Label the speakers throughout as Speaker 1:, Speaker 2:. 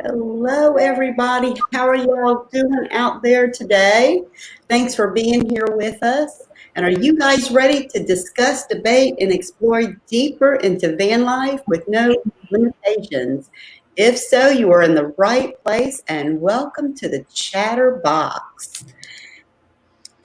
Speaker 1: Hello, everybody. How are you all doing out there today? Thanks for being here with us. And are you guys ready to discuss, debate, and explore deeper into van life with no limitations? If so, you are in the right place, and welcome to the Chatterbox.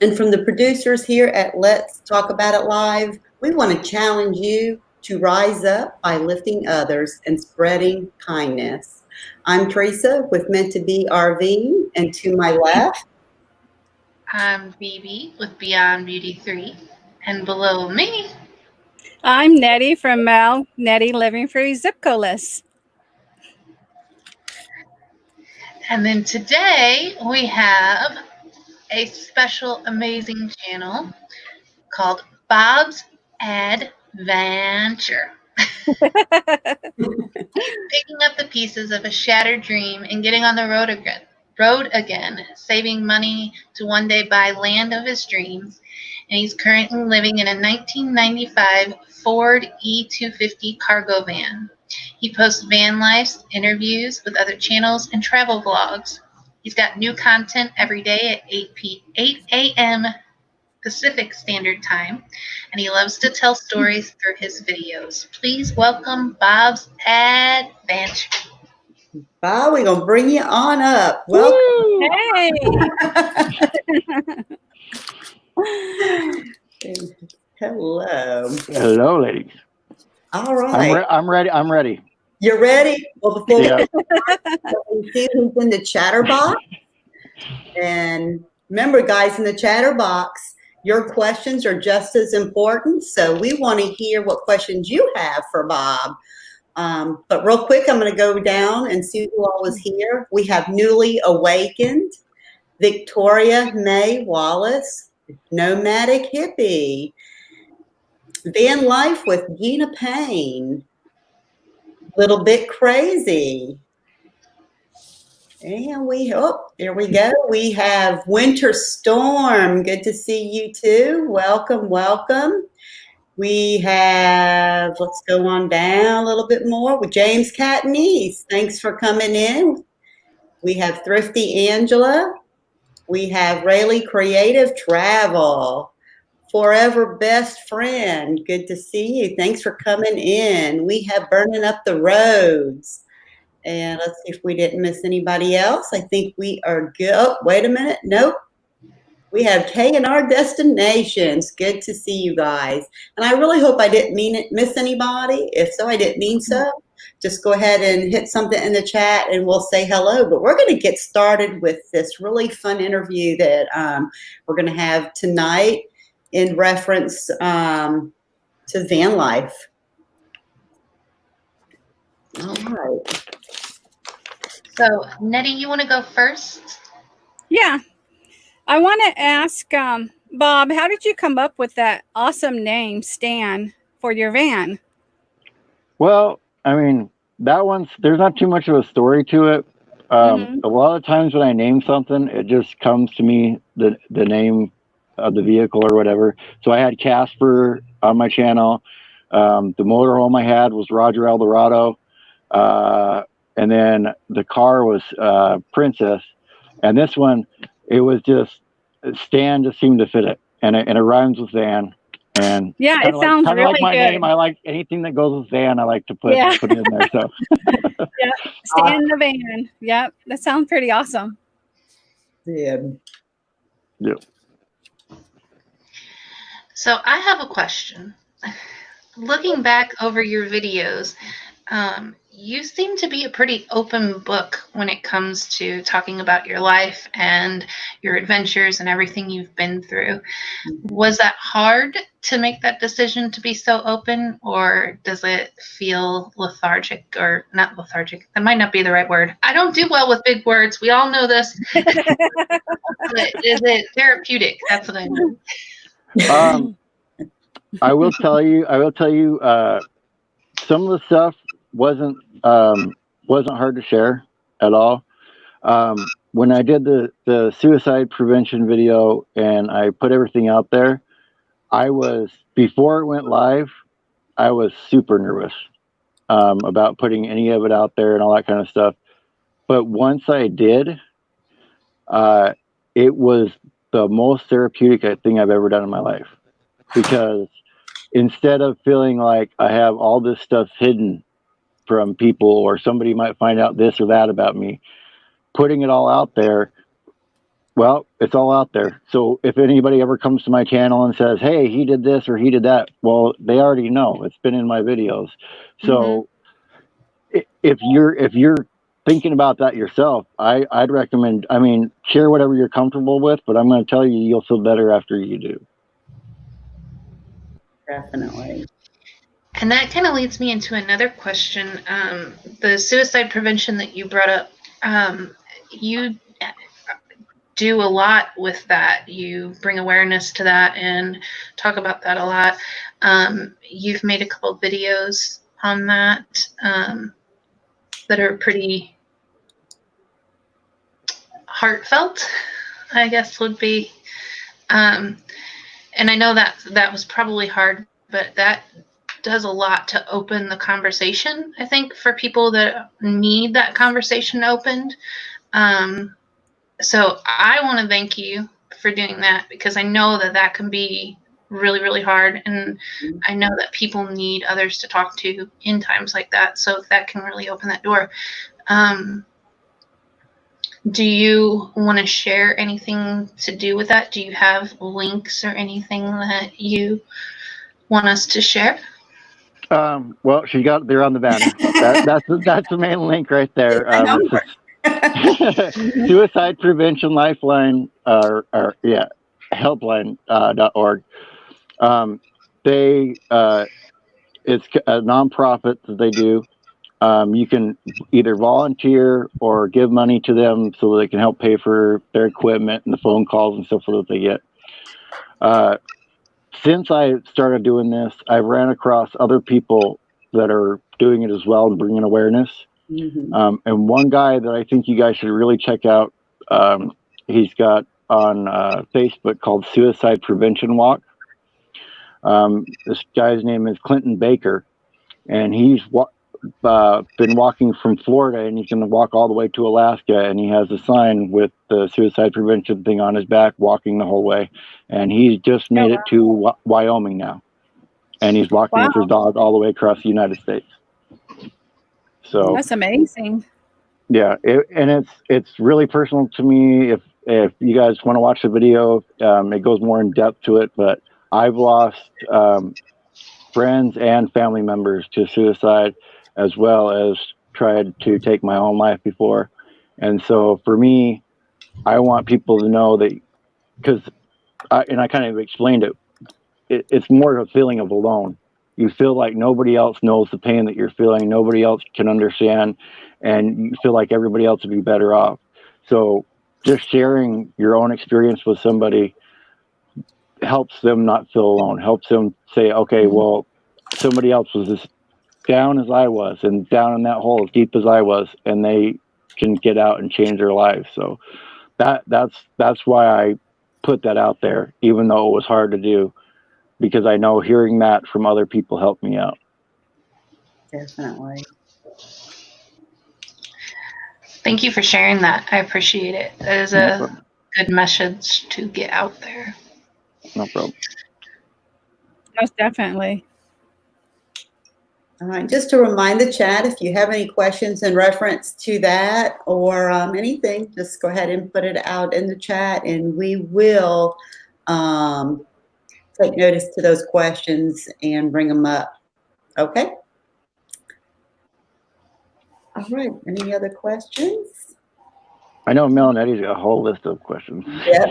Speaker 1: And from the producers here at Let's Talk About It Live, we want to challenge you to rise up by lifting others and spreading kindness. I'm Teresa with Meant to Be RV, and to my left,
Speaker 2: I'm Phoebe with Beyond Beauty 3, and below me,
Speaker 3: I'm Nettie from Nettie Living Free Zipcoless.
Speaker 2: and then today we have a special, amazing channel called Bob's AdVanTure. Picking up the pieces of a shattered dream and getting on the road again, saving money to one day buy land of his dreams. And he's currently living in a 1995 Ford E250 cargo van. He posts van life, interviews with other channels, and travel vlogs. He's got new content every day at 8 a.m. Pacific Standard Time, and he loves to tell stories through his videos. Please welcome Bob's AdVanTure.
Speaker 1: Bob, we're going to bring you on up. Welcome.
Speaker 3: Hey.
Speaker 1: Hello.
Speaker 4: Hello, ladies.
Speaker 1: All right.
Speaker 4: I'm ready.
Speaker 1: You're ready? Well, before we see who's in the Chatterbox. And remember, guys, in the Chatterbox, your questions are just as important. So we want to hear what questions you have for Bob. But real quick, I'm going to go down and see who all is here. We have newly awakened Victoria May Wallace, nomadic hippie, van life with Gina Payne, little bit crazy. And there we go. We have Winter Storm. Good to see you too. Welcome, welcome. We have, let's go on down a little bit more with James Catanese. Thanks for coming in. We have Thrifty Angela. We have Rayleigh Creative Travel. Forever Best Friend. Good to see you. Thanks for coming in. We have Burning Up the Roads. And let's see if we didn't miss anybody else. I think we are good. Oh, wait a minute. Nope. We have K&R Destinations. Good to see you guys. And I really hope I didn't miss anybody. If so, I didn't mean so. Just go ahead and hit something in the chat and we'll say hello. But we're going to get started with this really fun interview that we're going to have tonight in reference to van life. All right.
Speaker 2: So, Nettie, you want to go first?
Speaker 3: Yeah. I want to ask Bob, how did you come up with that awesome name, Stan, for your van?
Speaker 4: Well, I mean, there's not too much of a story to it. A lot of times when I name something, it just comes to me, the name of the vehicle or whatever. So I had Casper on my channel. The motorhome I had was Roger Eldorado. And then the car was Princess. And this one, it was just, Stan just seemed to fit it. And it rhymes with van. And
Speaker 3: yeah, it sounds really
Speaker 4: like my
Speaker 3: good.
Speaker 4: name. I like anything that goes with van. I like to put it in there. So
Speaker 3: yeah, Stan the van. Yep, that sounds pretty awesome.
Speaker 1: Yeah.
Speaker 2: So, I have a question. Looking back over your videos, you seem to be a pretty open book when it comes to talking about your life and your adventures and everything you've been through. Was that hard to make that decision to be so open, or does it feel lethargic, or not lethargic? That might not be the right word. I don't do well with big words. We all know this. But is it therapeutic? That's what I mean.
Speaker 4: I will tell you, some of the stuff wasn't hard to share at all. When I did the suicide prevention video and I put everything out there, before it went live, I was super nervous about putting any of it out there and all that kind of stuff. but once I did, it was the most therapeutic thing I've ever done in my life, because instead of feeling like I have all this stuff hidden from people, or somebody might find out this or that about me, putting it all out there, well, it's all out there. So if anybody ever comes to my channel and says, hey, he did this or he did that, well, they already know. It's been in my videos. So if you're thinking about that yourself, I'd recommend, I mean, share whatever you're comfortable with, but I'm going to tell you, you'll feel better after you do.
Speaker 1: Definitely.
Speaker 2: And that kind of leads me into another question. The suicide prevention that you brought up, you do a lot with that. You bring awareness to that and talk about that a lot. You've made a couple of videos on that that are pretty heartfelt, I guess would be. And I know that was probably hard, but that does a lot to open the conversation, I think, for people that need that conversation opened. So I want to thank you for doing that, because I know that can be really, really hard. And I know that people need others to talk to in times like that. So that can really open that door. Do you want to share anything to do with that? Do you have links or anything that you want us to share?
Speaker 4: Well, she got there on the banner. That's the main link right there. Suicide Prevention Lifeline, helpline.org. It's a nonprofit that they do. You can either volunteer or give money to them so they can help pay for their equipment and the phone calls and stuff that they get. Since I started doing this, I've ran across other people that are doing it as well and bringing awareness. And one guy that I think you guys should really check out, he's got on Facebook called Suicide Prevention Walk. This guy's name is Clinton Baker, and he's been walking from Florida, and he's going to walk all the way to Alaska, and he has a sign with the suicide prevention thing on his back, walking the whole way. And he's just made it to Wyoming now, and he's walking with his dog all the way across the United States. So
Speaker 3: that's amazing.
Speaker 4: Yeah, it's really personal to me. If you guys want to watch the video, it goes more in depth to it. But I've lost friends and family members to suicide, as well as tried to take my own life before. And so for me, I want people to know that, because I kind of explained it's more of a feeling of alone. You feel like nobody else knows the pain that you're feeling. Nobody else can understand. And you feel like everybody else would be better off. So just sharing your own experience with somebody helps them not feel alone, helps them say, okay, well, somebody else was as down as I was and down in that hole as deep as I was, and they can get out and change their lives. So that's why I put that out there, even though it was hard to do, because I know hearing that from other people helped me out.
Speaker 1: Definitely.
Speaker 2: Thank you for sharing that. I appreciate it. That is a good message to get out there.
Speaker 4: No problem.
Speaker 3: Most definitely.
Speaker 1: All right, just to remind the chat, if you have any questions in reference to that or anything, just go ahead and put it out in the chat, and we will take notice to those questions and bring them up. Okay? All right, any other questions?
Speaker 4: I know Mel and Eddie's got a whole list of questions.
Speaker 1: Yep.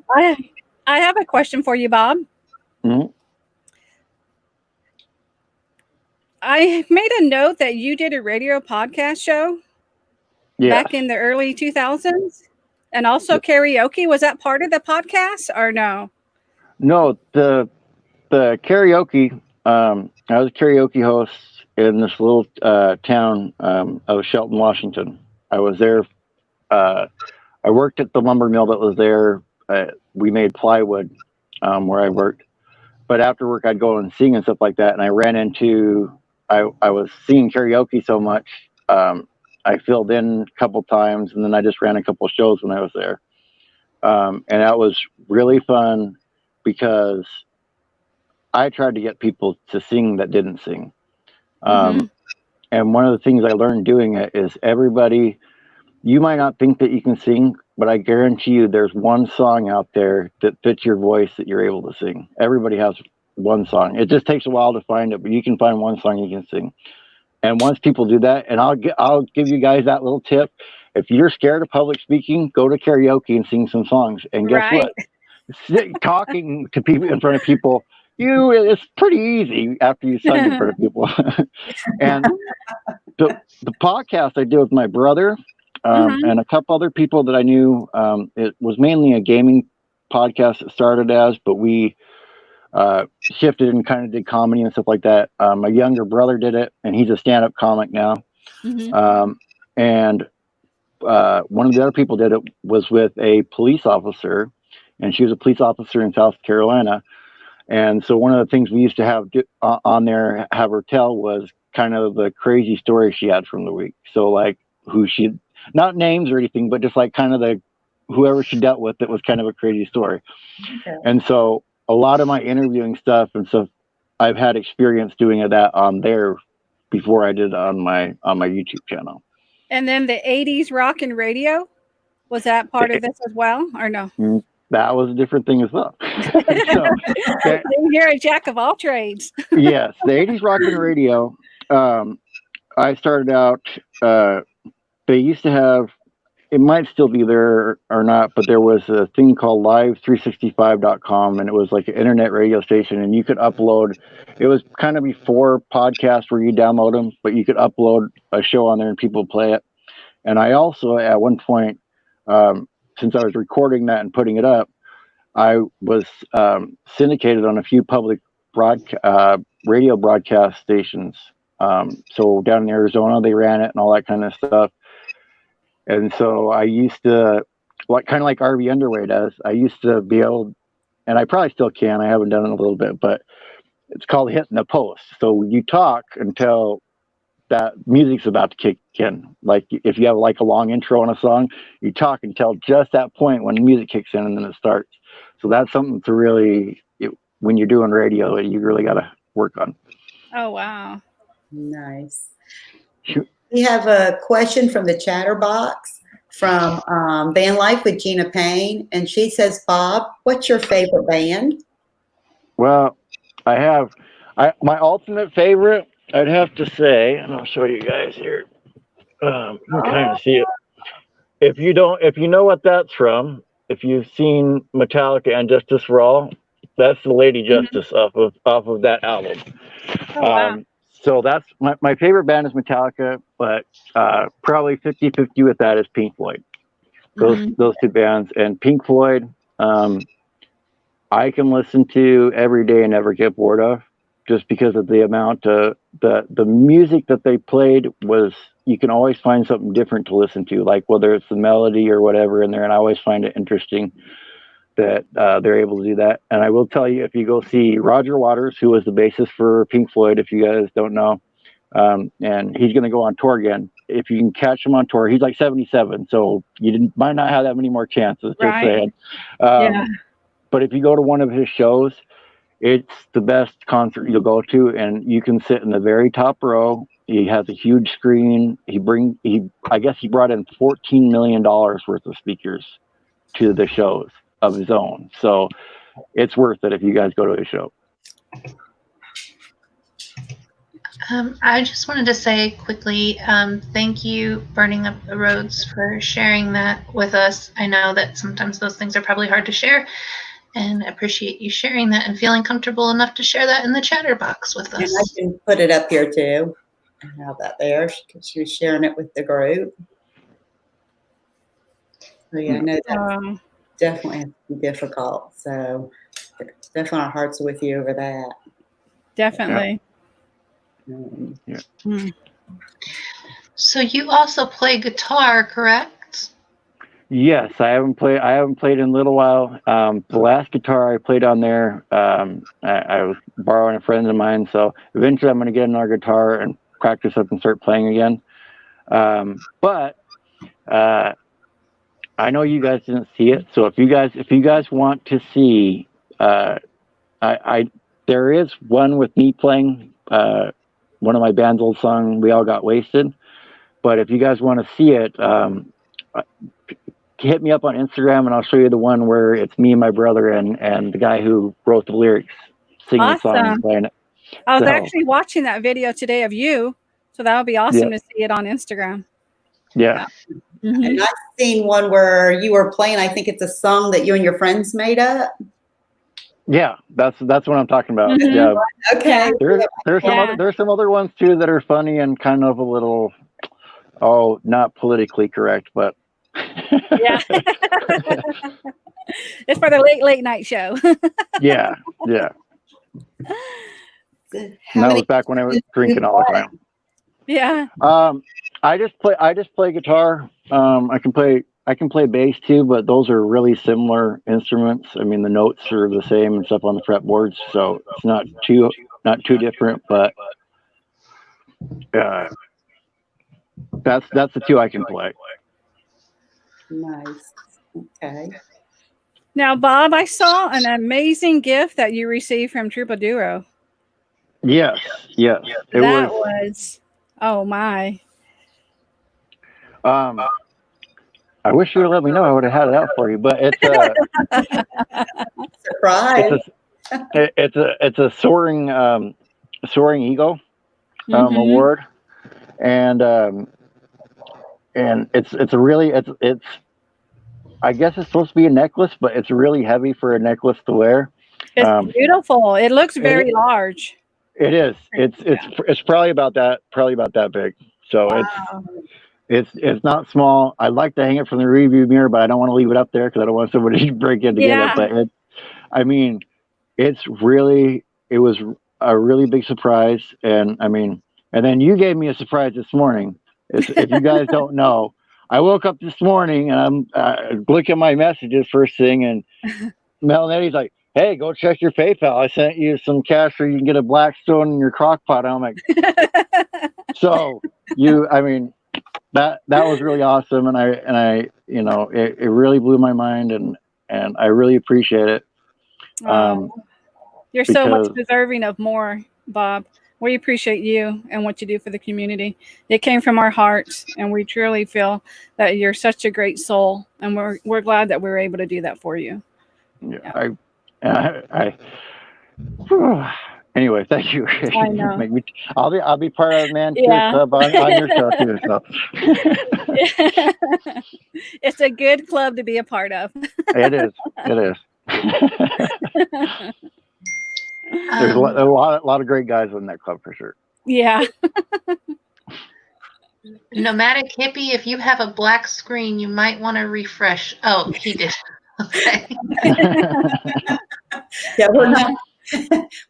Speaker 3: I have a question for you, Bob.
Speaker 4: Mm-hmm.
Speaker 3: I made a note that you did a radio podcast show back in the early 2000s, and also karaoke. Was that part of the podcast or no? No,
Speaker 4: the karaoke. I was a karaoke host in this little town of Shelton, Washington. I was there. I worked at the lumber mill that was there. We made plywood where I worked. but after work I'd go and sing and stuff like that. And I ran into, I was singing karaoke so much. I filled in a couple times, and then I just ran a couple shows when I was there. And that was really fun because I tried to get people to sing that didn't sing. And one of the things I learned doing it is everybody, you might not think that you can sing, but I guarantee you there's one song out there that fits your voice that you're able to sing. Everybody has one song. It just takes a while to find it, but you can find one song you can sing. And once people do that, and I'll give you guys that little tip. If you're scared of public speaking, go to karaoke and sing some songs. And guess what? Talking to people in front of people, it's pretty easy after you sung in front of people. And the podcast I did with my brother and a couple other people that I knew, it was mainly a gaming podcast it started as, but we shifted and kind of did comedy and stuff like that. My younger brother did it, and he's a stand-up comic now. And one of the other people did it was with a police officer, and she was a police officer in South Carolina. And so one of the things we used to have on there, have her tell, was kind of the crazy story she had from the week. So like not names or anything, but just like kind of whoever she dealt with, it was kind of a crazy story. Okay. And so a lot of my interviewing stuff and stuff, I've had experience doing that on there before I did on my YouTube channel.
Speaker 3: And then the 80s rock and radio, was that part of this as well, or no?
Speaker 4: That was a different thing as well.
Speaker 3: You're a jack of all trades.
Speaker 4: Yes, the 80s rock and radio. I started out, they used to have, it might still be there or not, but there was a thing called live365.com, and it was like an internet radio station, and you could upload, it was kind of before podcasts where you download them, but you could upload a show on there and people play it. And I also, at one point, since I was recording that and putting it up, I was syndicated on a few public radio broadcast stations. So down in Arizona, they ran it and all that kind of stuff. And so I used to, kind of like RV Underway does, I used to be able, and I probably still can, I haven't done it in a little bit, but it's called hitting the post. So you talk until that music's about to kick in. Like if you have like a long intro on a song, you talk until just that point when the music kicks in and then it starts. So that's something to really, when you're doing radio, you really got to work on.
Speaker 3: Oh, wow.
Speaker 1: Nice. We have a question from the chatterbox from Van Life with Gina Payne. And she says, Bob, what's your favorite band?
Speaker 4: Well, my ultimate favorite, I'd have to say, and I'll show you guys here. You can kind of see it. If you know what that's from, if you've seen Metallica and Justice for All, that's the Lady Justice off of that album.
Speaker 3: Oh, wow.
Speaker 4: So that's my favorite band is Metallica, but probably 50-50 with that is Pink Floyd. Those two bands. And Pink Floyd, I can listen to every day and never get bored of, just because of the amount the music that they played was, you can always find something different to listen to, like whether it's the melody or whatever in there, and I always find it interesting that they're able to do that. And I will tell you, if you go see Roger Waters, who was the bassist for Pink Floyd, if you guys don't know, and he's going to go on tour again. If you can catch him on tour, he's like 77, so you might not have that many more chances, just saying. But if you go to one of his shows, it's the best concert you'll go to, and you can sit in the very top row. He has a huge screen. I guess he brought in $14 million worth of speakers to the shows of his own. So it's worth it if you guys go to a show.
Speaker 2: I just wanted to say quickly, thank you, Burning Up the Roads, for sharing that with us. I know that sometimes those things are probably hard to share, and I appreciate you sharing that and feeling comfortable enough to share that in the chatterbox with us.
Speaker 1: And I can put it up here too. I have that there because she was sharing it with the group. So yeah, I know that definitely has to be difficult. So definitely our hearts are with you over that.
Speaker 3: Definitely.
Speaker 2: So you also play guitar, correct?
Speaker 4: Yes, I haven't played in a little while. The last guitar I played on there, I was borrowing a friend of mine. So eventually, I'm going to get another guitar and practice up and start playing again. But I know you guys didn't see it. So if you guys want to see, there is one with me playing one of my band's old song, "We All Got Wasted." But if you guys want to see it, hit me up on Instagram and I'll show you the one where it's me and my brother and the guy who wrote the lyrics singing the song and playing it.
Speaker 3: I was actually watching that video today of you, so that would be awesome to see it on Instagram.
Speaker 4: Yeah.
Speaker 1: Mm-hmm. And I've seen one where you were playing, I think it's a song that you and your friends made up.
Speaker 4: Yeah, that's what I'm talking about. Mm-hmm. Yeah.
Speaker 1: Okay.
Speaker 4: There's some other ones too that are funny and kind of a little not politically correct, but
Speaker 3: yeah. It's for the late night show.
Speaker 4: yeah. That was back when I was drinking all the time.
Speaker 3: Yeah.
Speaker 4: I just play guitar. I can play bass too, but those are really similar instruments. I mean, the notes are the same and stuff on the fretboards, so it's not too different. But that's the two I can play.
Speaker 1: Nice. Okay.
Speaker 3: Now, Bob, I saw an amazing gift that you received from Troubadouro.
Speaker 4: Yes.
Speaker 3: That was oh my.
Speaker 4: I wish you would let me know. I would have had it out for you, but it's
Speaker 1: surprise.
Speaker 4: It's a soaring eagle award, and it's I guess it's supposed to be a necklace, but it's really heavy for a necklace to wear.
Speaker 3: It's beautiful. It looks very large.
Speaker 4: It is. It's probably about that big. So wow. It's not small. I'd like to hang it from the review mirror, but I don't want to leave it up there because I don't want somebody to break in to get it. But it was a really big surprise, and then you gave me a surprise this morning. If you guys don't know, I woke up this morning and I'm looking at my messages first thing, and Melanetti's like, "Hey, go check your PayPal. I sent you some cash so you can get a Blackstone in your crock pot." And I'm like, so that was really awesome, and I it really blew my mind, and I really appreciate it.
Speaker 3: You're so much deserving of more, Bob. We appreciate you and what you do for the community. It came from our hearts, and we truly feel that you're such a great soul, and we're glad that we were able to do that for you.
Speaker 4: Yeah. Anyway, thank you.
Speaker 3: I know.
Speaker 4: I'll be part of the Man Cheer Club on your show too. So.
Speaker 3: It's a good club to be a part of.
Speaker 4: It is. There's a lot of great guys in that club for sure.
Speaker 3: Yeah.
Speaker 2: Nomadic Hippie, if you have a black screen, you might want to refresh. Oh, he did. Okay.
Speaker 1: Yeah,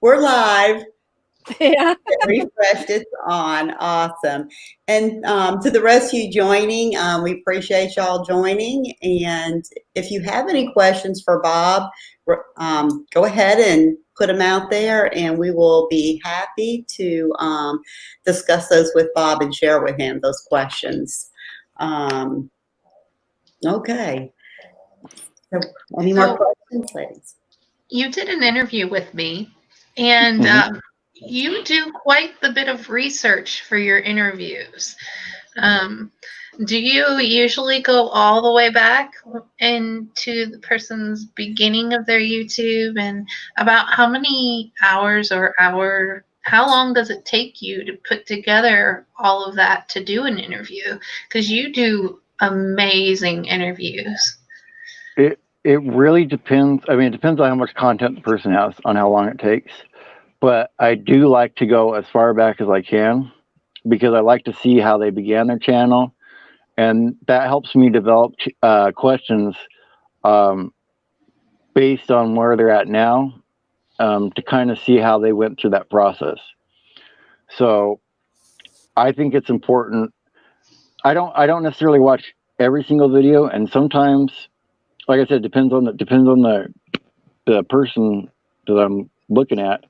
Speaker 1: we're live.
Speaker 3: Yeah.
Speaker 1: Refreshed, it's on. Awesome. And to the rest of you joining, we appreciate y'all joining. And if you have any questions for Bob, go ahead and put them out there, and we will be happy to discuss those with Bob and share with him those questions. Okay. So, any more questions, ladies?
Speaker 2: You did an interview with me, and you do quite the bit of research for your interviews. Do you usually go all the way back into the person's beginning of their YouTube, and about how many hours or how long does it take you to put together all of that to do an interview? Because you do amazing interviews.
Speaker 4: It really depends. I mean, it depends on how much content the person has, on how long it takes. But I do like to go as far back as I can, because I like to see how they began their channel. And that helps me develop questions based on where they're at now, to kind of see how they went through that process. So I think it's important. I don't necessarily watch every single video, and sometimes, like I said, depends on the person that I'm looking at.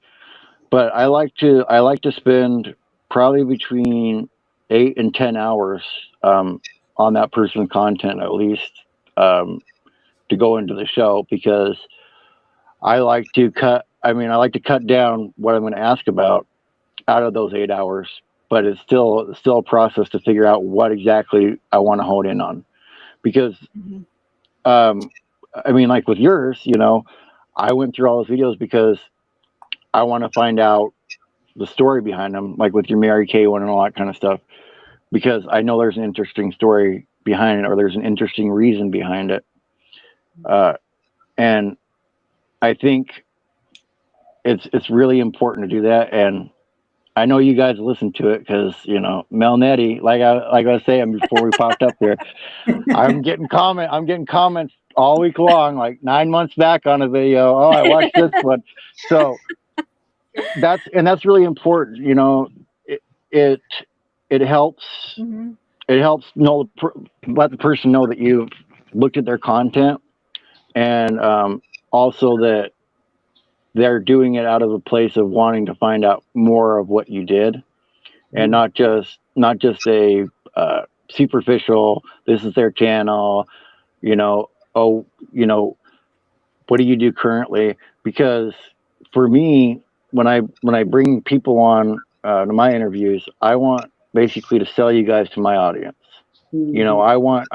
Speaker 4: But I like to spend probably between 8 and 10 hours on that person's content at least, to go into the show, because I like to cut down what I'm going to ask about out of those 8 hours. But it's still a process to figure out what exactly I want to hone in on, because like with yours, I went through all those videos because I want to find out the story behind them, like with your Mary Kay one and all that kind of stuff, because I know there's an interesting story behind it, or there's an interesting reason behind it. And I think it's really important to do that. And I know you guys listen to it because, Mel Nettie, like I was saying before we popped up there, I'm getting comments all week long, like 9 months back on a video. Oh, I watched this one. So that's really important. It helps. Mm-hmm. It helps let the person know that you've looked at their content, and also that they're doing it out of a place of wanting to find out more of what you did, and not just a superficial, this is their channel, what do you do currently? Because for me, when I bring people on to my interviews, I want basically to sell you guys to my audience. I want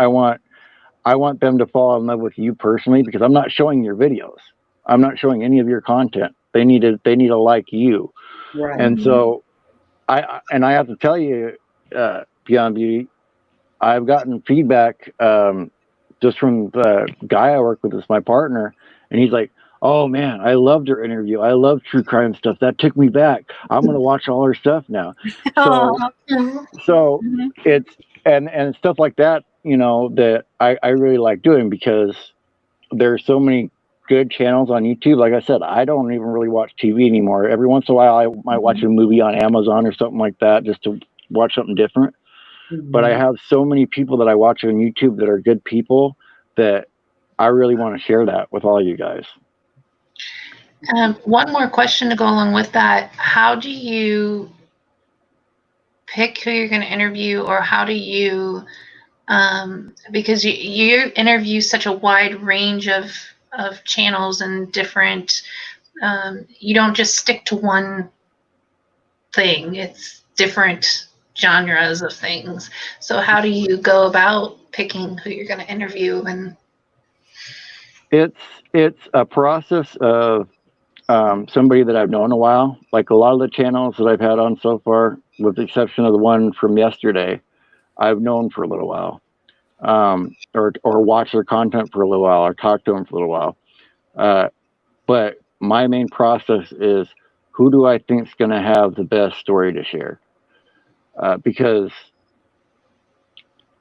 Speaker 4: them to fall in love with you personally, because I'm not showing your videos. I'm not showing any of your content. They need to like you.
Speaker 1: Right.
Speaker 4: And so I have to tell you, Beyond Beauty, I've gotten feedback just from the guy I work with, is my partner, and he's like, "Oh man, I loved her interview. I love true crime stuff. That took me back. I'm gonna watch all her stuff now." So it's and stuff like that, that I really like doing, because there's so many good channels on YouTube. Like I said, I don't even really watch TV anymore. Every once in a while, I might watch a movie on Amazon or something like that, just to watch something different. But I have so many people that I watch on YouTube that are good people, that I really want to share that with all you guys.
Speaker 2: One more question to go along with that. How do you pick who you're going to interview, or how do you, because you interview such a wide range of channels and different, you don't just stick to one thing. It's different genres of things. So how do you go about picking who you're going to interview? And
Speaker 4: it's a process of somebody that I've known a while. Like a lot of the channels that I've had on so far, with the exception of the one from yesterday, I've known for a little while, or watched their content for a little while, or talked to them for a little while. But my main process is, who do I think is going to have the best story to share? Because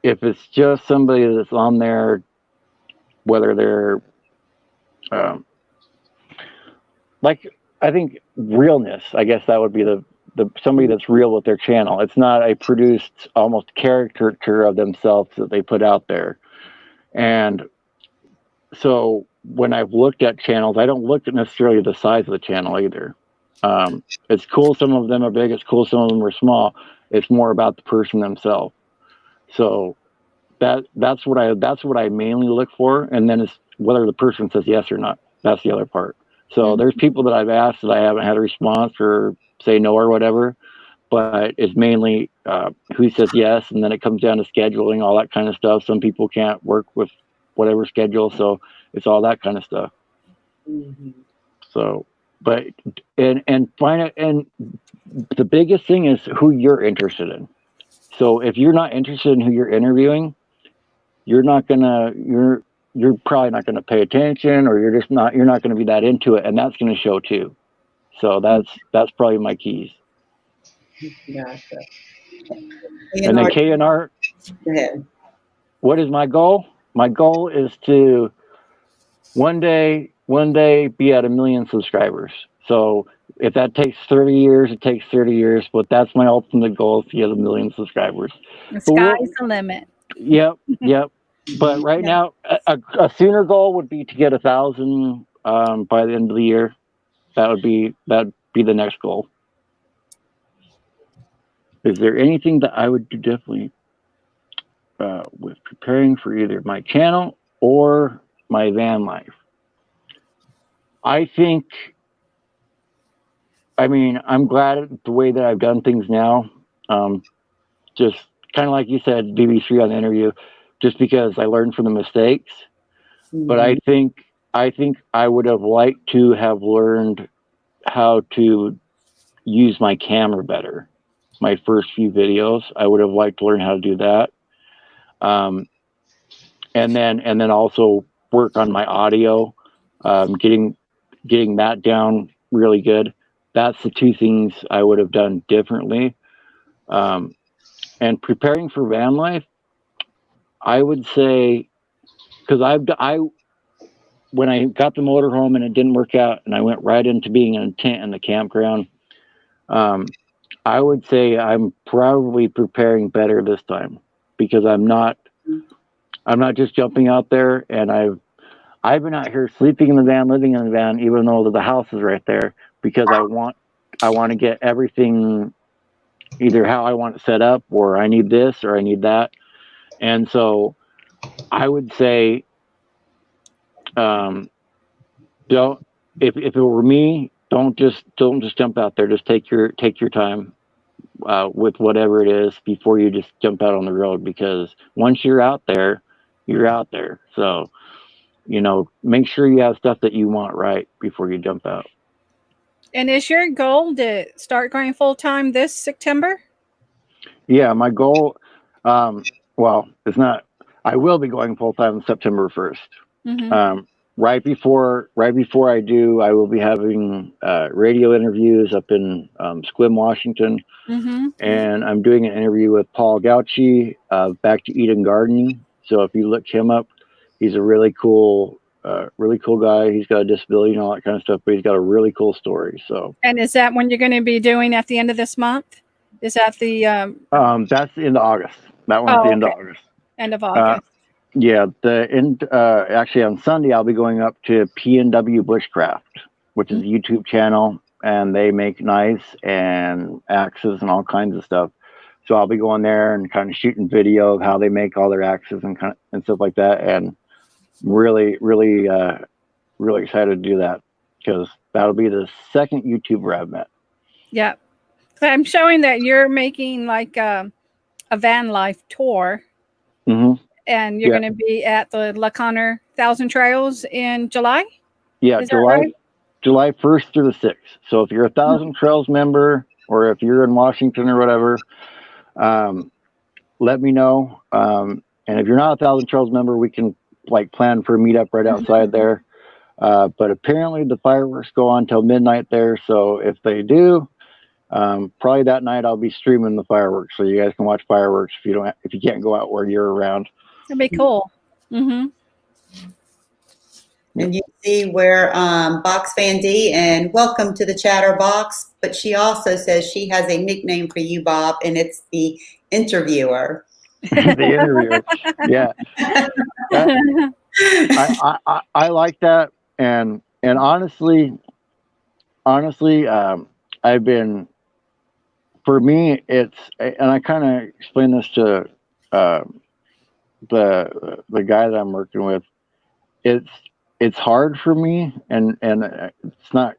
Speaker 4: if it's just somebody that's on there, whether they're like, I think realness, I guess that would be the somebody that's real with their channel. It's not a produced almost caricature of themselves that they put out there. And so when I've looked at channels, I don't look at necessarily the size of the channel either. It's cool some of them are big, it's cool some of them are small. It's more about the person themselves. So that's what I mainly look for, and then it's whether the person says yes or not. That's the other part. So there's people that I've asked that I haven't had a response, or say no or whatever, but it's mainly who says yes, and then it comes down to scheduling, all that kind of stuff. Some people can't work with whatever schedule, so it's all that kind of stuff. So, but and find it, and the biggest thing is who you're interested in. So if you're not interested in who you're interviewing, you're probably not gonna pay attention, or you're not gonna be that into it, and that's gonna show too. So that's probably my keys.
Speaker 1: Gotcha.
Speaker 4: And then KNR.
Speaker 1: Go ahead.
Speaker 4: What is my goal? My goal is to one day be at 1 million subscribers. So if that takes 30 years, it takes 30 years. But that's my ultimate goal, is to get 1 million subscribers.
Speaker 3: The sky's the limit.
Speaker 4: Yep. But right now, a sooner goal would be to get 1,000 by the end of the year. That'd be the next goal. Is there anything that I would do differently with preparing for either my channel or my van life? I think, I mean, I'm glad at the way that I've done things now. Just kind of like you said, BB3 on the interview, just because I learned from the mistakes. But I think I would have liked to have learned how to use my camera better. My first few videos, I would have liked to learn how to do that. And then also work on my audio, getting that down really good. That's the two things I would have done differently. And preparing for van life, I would say, because when I got the motorhome and it didn't work out, and I went right into being in a tent in the campground, I would say I'm probably preparing better this time, because I'm not just jumping out there, and I've been out here sleeping in the van, living in the van, even though the house is right there, because I want to get everything either how I want it set up, or I need this or I need that. And so I would say, don't, if it were me, don't just jump out there. Just take your time with whatever it is before you just jump out on the road, because once you're out there, you're out there. So, make sure you have stuff that you want right before you jump out.
Speaker 3: And is your goal to start going full time this September? Yeah,
Speaker 4: my goal, well, it's not. I will be going full time September 1st. Mm-hmm. Right before I do, I will be having radio interviews up in Sequim, Washington. Mm-hmm. And I'm doing an interview with Paul Gauchi of Back to Eden Gardening. So if you look him up, he's a really cool guy. He's got a disability and all that kind of stuff, but he's got a really cool story. So.
Speaker 3: And is that when you're going to be doing at the end of this month? Is that the?
Speaker 4: That's the end of August. That one's the end of August.
Speaker 3: End of August.
Speaker 4: Yeah, actually on Sunday I'll be going up to PNW Bushcraft, which is a YouTube channel, and they make knives and axes and all kinds of stuff. So I'll be going there and kind of shooting video of how they make all their axes and stuff like that, and really excited to do that, because that'll be the second YouTuber I've met.
Speaker 3: Yeah, I'm showing that you're making like a van life tour. Mm-hmm. And you're going to be at the La Conner 1,000 Trails in July?
Speaker 4: Yeah, July 1st through the 6th. So if you're a 1,000 Trails member, or if you're in Washington or whatever, let me know. And if you're not a 1,000 Trails member, we can plan for a meetup right outside there. But apparently the fireworks go on till midnight there. So if they do, probably that night I'll be streaming the fireworks, so you guys can watch fireworks if you can't go out where you're around.
Speaker 3: That'd be cool. Mm-hmm.
Speaker 1: And you see where Box Van D, and welcome to the Chatterbox, but she also says she has a nickname for you, Bob, and it's the interviewer.
Speaker 4: The interviewer, yeah. I like that, and honestly, I've been, for me, it's, and I kind of explained this to the guy that I'm working with. It's hard for me, and it's not,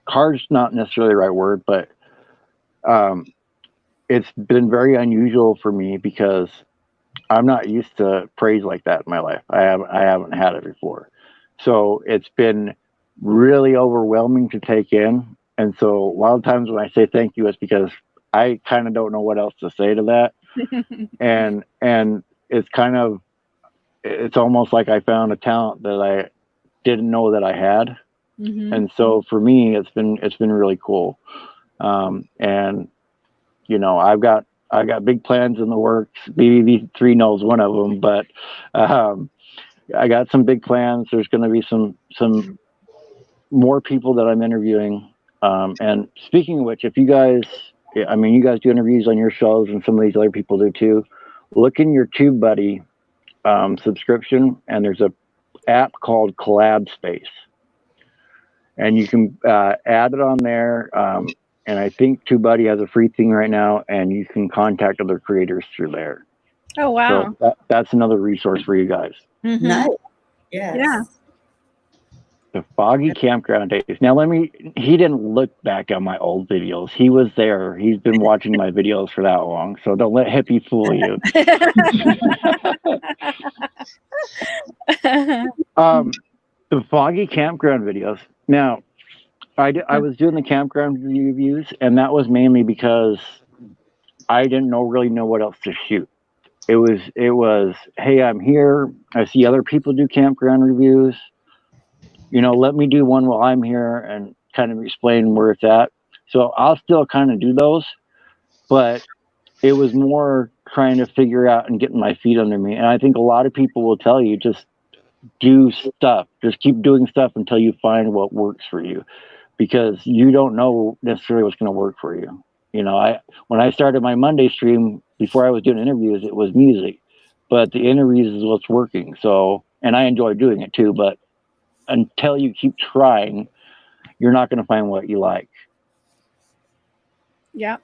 Speaker 4: hard's not necessarily the right word, but it's been very unusual for me, because I'm not used to praise like that in my life. I haven't had it before, so it's been really overwhelming to take in. And so a lot of times when I say thank you, it's because I kind of don't know what else to say to that. and it's almost like I found a talent that I didn't know that I had. Mm-hmm. And so for me, it's been really cool. And I've got big plans in the works. BBV3 knows one of them, but I got some big plans. There's going to be some more people that I'm interviewing. And speaking of which, if you guys do interviews on your shows, and some of these other people do too, look in your TubeBuddy subscription, and there's a app called Collab Space, and you can add it on there. And I think TubeBuddy has a free thing right now, and you can contact other creators through there.
Speaker 3: Oh, wow.
Speaker 4: So that's another resource for you guys.
Speaker 3: Mm-hmm.
Speaker 1: Nice. Yes.
Speaker 3: Yeah.
Speaker 4: The foggy campground days. Now, he didn't look back at my old videos. He was there. He's been watching my videos for that long. So don't let Hippie fool you. The foggy campground videos. Now, I was doing the campground reviews, and that was mainly because I didn't really know what else to shoot. It was, hey, I'm here. I see other people do campground reviews. Let me do one while I'm here and kind of explain where it's at. So I'll still kind of do those, but it was more trying to figure out and getting my feet under me. And I think a lot of people will tell you, just do stuff. Just keep doing stuff until you find what works for you, because you don't know necessarily what's going to work for you. When I started my Monday stream, before I was doing interviews, it was music, but the interviews is what's working. So, and I enjoy doing it too, but until you keep trying, you're not going to find what you like.
Speaker 3: Yeah.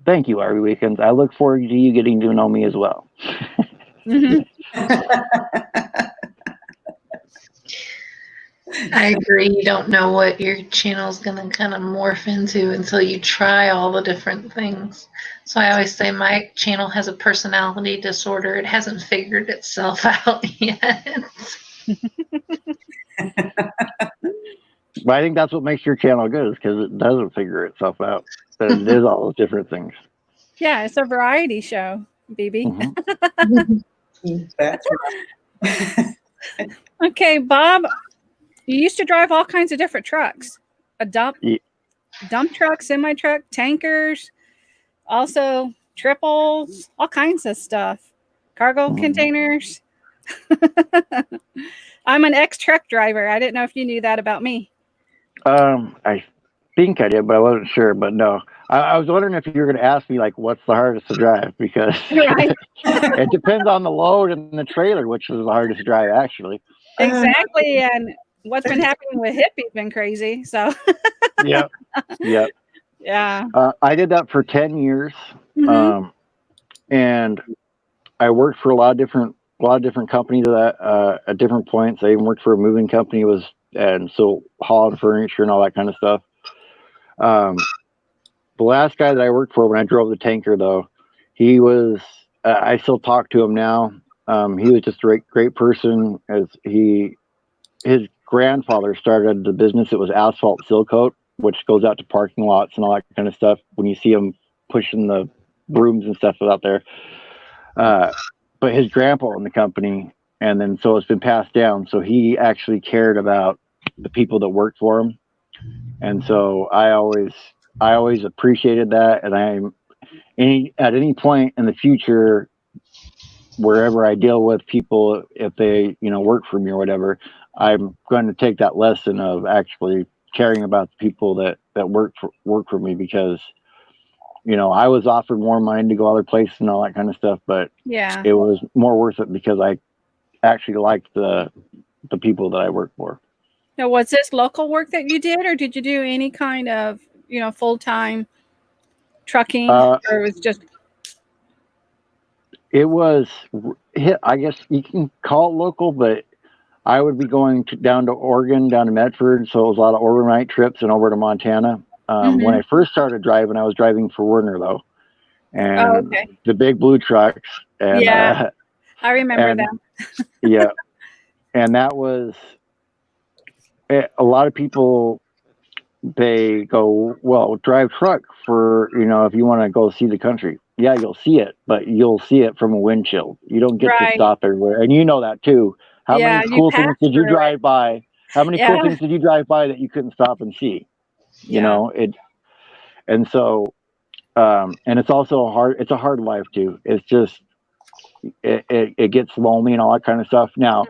Speaker 4: Thank you, RV Weekends. I look forward to you getting to know me as well.
Speaker 3: Mm-hmm.
Speaker 2: I agree. You don't know what your channel's going to kind of morph into until you try all the different things. So I always say my channel has a personality disorder. It hasn't figured itself out yet.
Speaker 4: But I think that's what makes your channel good, is because it doesn't figure itself out. But it is all those different things.
Speaker 3: Yeah, it's a variety show, BB.
Speaker 1: Mm-hmm. That's right.
Speaker 3: Okay, Bob, you used to drive all kinds of different trucks. A dump truck, semi truck, tankers, also triples, all kinds of stuff. Cargo containers. I'm an ex-truck driver. I didn't know if you knew that about me.
Speaker 4: I think I did, but I wasn't sure. But no, I was wondering if you were going to ask me, like, what's the hardest to drive, because it depends on the load and the trailer, which is the hardest to drive, actually.
Speaker 3: Exactly, and what's been happening with Hippie's been crazy. So.
Speaker 4: Yep.
Speaker 3: Yeah.
Speaker 4: I did that for 10 years, and I worked for a lot of different companies at different points. I even worked for a moving company, and so hauling furniture and all that kind of stuff. The last guy that I worked for when I drove the tanker, though, he was, I still talk to him now. He was just a great person. His grandfather started the business. It was Asphalt Seal Coat, which goes out to parking lots and all that kind of stuff. When you see him pushing the brooms and stuff out there. But his grandpa owned the company, and then so it's been passed down. So he actually cared about the people that worked for him. And so I always appreciated that. And at any point in the future, wherever I deal with people, if they, work for me or whatever, I'm going to take that lesson of actually caring about the people that work for me, because, I was offered more money to go other places and all that kind of stuff, but it was more worth it because I actually liked the people that I work for.
Speaker 3: Now, was this local work that you did, or did you do any kind of, full-time trucking, or it was just?
Speaker 4: It was, I guess you can call it local, but I would be going down to Oregon, down to Medford. So it was a lot of overnight trips and over to Montana. When I first started driving, I was driving for Werner, though. And the big blue trucks. And,
Speaker 3: I remember them.
Speaker 4: Yeah. And that was, a lot of people, they go, well, drive truck for, if you want to go see the country. Yeah, you'll see it, but you'll see it from a windshield. You don't get to stop everywhere. And you know that too. How many cool things did you drive by? How many cool things did you drive by that you couldn't stop and see? And so, and it's also it's a hard life too. It's just, it gets lonely and all that kind of stuff. Now,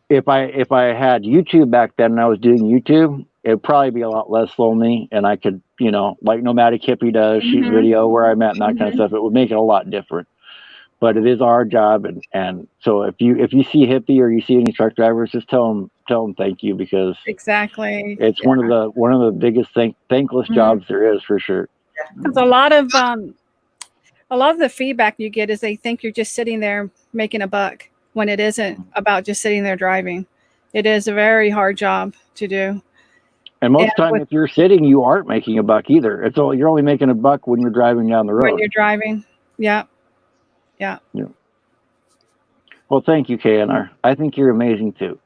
Speaker 4: if I had YouTube back then and I was doing YouTube, it'd probably be a lot less lonely, and I could, like Nomadic Hippie does, shoot video where I'm at and that kind of stuff. It would make it a lot different. but it is our job. And so if you see Hippie or you see any truck drivers, just tell them thank you, because
Speaker 3: exactly.
Speaker 4: it's one of the biggest thankless jobs there is, for sure.
Speaker 3: Because a lot of the feedback you get is they think you're just sitting there making a buck, when it isn't about just sitting there driving. It is a very hard job to do.
Speaker 4: And most of the time, if you're sitting, you aren't making a buck either. You're only making a buck when you're driving down the road.
Speaker 3: When you're driving, yeah.
Speaker 4: Well, thank you, KNR. I think you're amazing too.